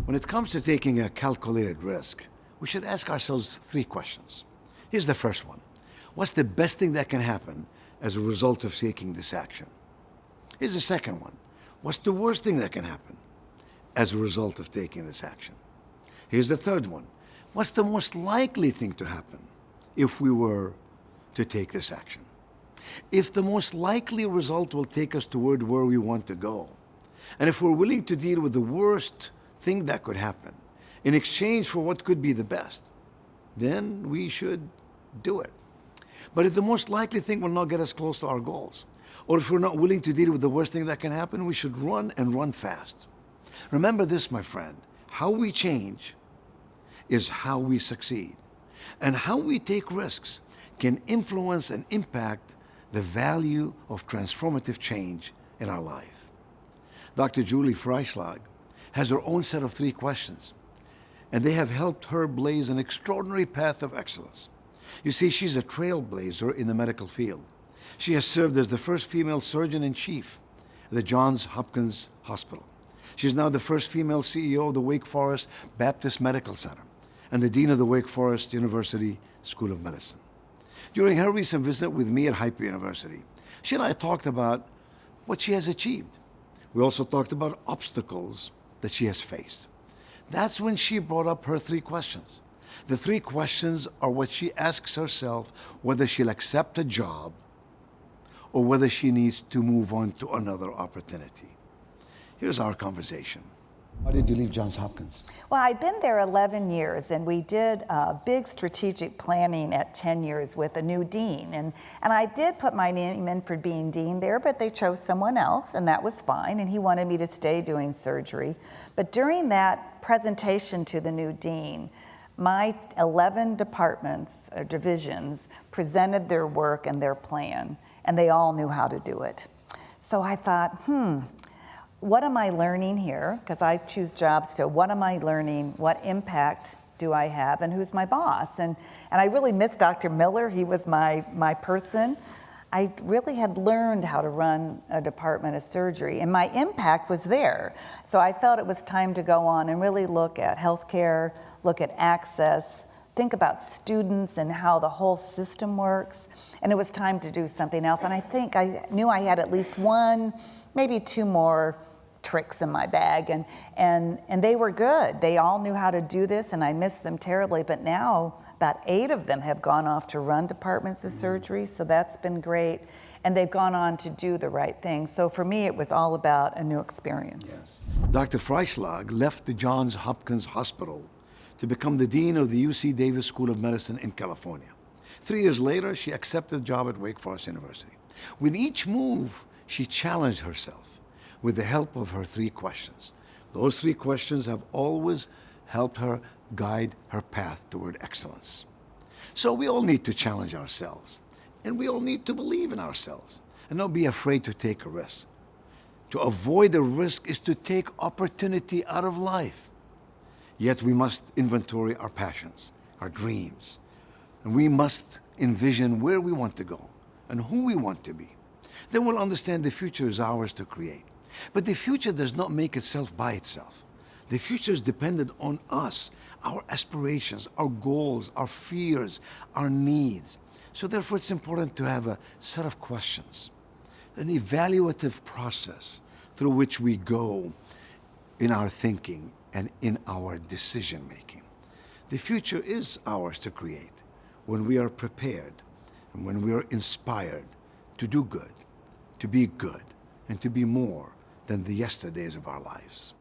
When it comes to taking a calculated risk, we should ask ourselves 3 questions. Here's the first one. What's the best thing that can happen as a result of taking this action? Here's the second one. What's the worst thing that can happen as a result of taking this action? Here's the third one. What's the most likely thing to happen if we were to take this action? If the most likely result will take us toward where we want to go, and if we're willing to deal with the worst thing that could happen in exchange for what could be the best, then we should do it. But if the most likely thing will not get us close to our goals, or if we're not willing to deal with the worst thing that can happen, we should run and run fast. Remember this, my friend, how we change is how we succeed. And how we take risks can influence and impact the value of transformative change in our life. Dr. Julie Freischlag has her own set of 3 questions, and they have helped her blaze an extraordinary path of excellence. You see, she's a trailblazer in the medical field. She has served as the first female surgeon-in-chief at the Johns Hopkins Hospital. She's now the first female CEO of the Wake Forest Baptist Medical Center and the dean of the Wake Forest University School of Medicine. During her recent visit with me at Hyper University, she and I talked about what she has achieved. We also talked about obstacles that she has faced. That's when she brought up her 3 questions. The 3 questions are what she asks herself whether she'll accept a job or whether she needs to move on to another opportunity. Here's our conversation. Why did you leave Johns Hopkins? Well, I'd been there 11 years, and we did big strategic planning at 10 years with a new dean. And I did put my name in for being dean there, but they chose someone else, and that was fine, and he wanted me to stay doing surgery. But during that presentation to the new dean, my 11 departments or divisions presented their work and their plan, and they all knew how to do it. So I thought, what am I learning here? Because I choose jobs, so what am I learning? What impact do I have? And who's my boss? And I really miss Dr. Miller. He was my person. I really had learned how to run a department of surgery, and my impact was there. So I felt it was time to go on and really look at healthcare, look at access, think about students and how the whole system works. And it was time to do something else. And I think I knew I had at least 1, maybe 2 more tricks in my bag, and they were good. They all knew how to do this, and I missed them terribly. But now about 8 of them have gone off to run departments of surgery, so that's been great. And they've gone on to do the right thing. So for me, it was all about a new experience. Yes. Dr. Freischlag left the Johns Hopkins Hospital to become the dean of the UC Davis School of Medicine in California. 3 years later, she accepted a job at Wake Forest University. With each move, she challenged herself with the help of her 3 questions. Those 3 questions have always helped her guide her path toward excellence. So we all need to challenge ourselves, and we all need to believe in ourselves and not be afraid to take a risk. To avoid a risk is to take opportunity out of life. Yet we must inventory our passions, our dreams, and we must envision where we want to go and who we want to be. Then we'll understand the future is ours to create. But the future does not make itself by itself. The future is dependent on us, our aspirations, our goals, our fears, our needs. So therefore, it's important to have a set of questions, an evaluative process through which we go in our thinking and in our decision-making. The future is ours to create when we are prepared and when we are inspired to do good, to be good, and to be more than the yesterdays of our lives.